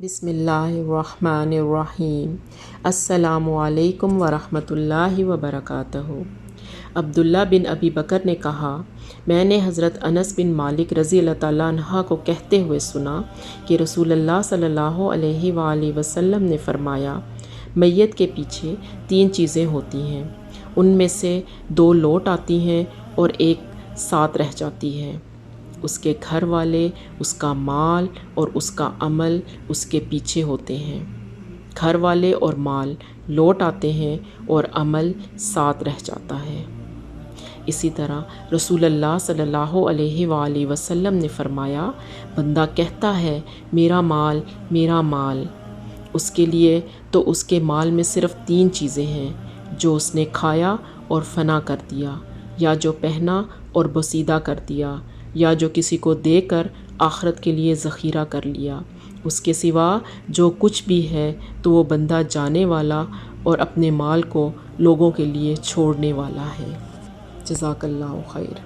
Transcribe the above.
بسم اللہ الرحمن الرحیم۔ السلام علیکم ورحمۃ اللہ وبرکاتہ۔ عبداللہ بن ابی بکر نے کہا، میں نے حضرت انس بن مالک رضی اللہ تعالیٰ عنہ کو کہتے ہوئے سنا کہ رسول اللہ صلی اللہ علیہ وآلہ وسلم نے فرمایا، میت کے پیچھے 3 چیزیں ہوتی ہیں، ان میں سے 2 لوٹ آتی ہیں اور ایک ساتھ رہ جاتی ہے۔ اس کے گھر والے، اس کا مال اور اس کا عمل اس کے پیچھے ہوتے ہیں۔ گھر والے اور مال لوٹ آتے ہیں اور عمل ساتھ رہ جاتا ہے۔ اسی طرح رسول اللہ صلی اللہ علیہ وآلہ وسلم نے فرمایا، بندہ کہتا ہے میرا مال میرا مال، اس کے لیے تو اس کے مال میں صرف 3 چیزیں ہیں، جو اس نے کھایا اور فنا کر دیا، یا جو پہنا اور بوسیدہ کر دیا، یا جو کسی کو دے کر آخرت کے لیے ذخیرہ کر لیا۔ اس کے سوا جو کچھ بھی ہے تو وہ بندہ جانے والا اور اپنے مال کو لوگوں کے لیے چھوڑنے والا ہے۔ جزاک اللہ خیر۔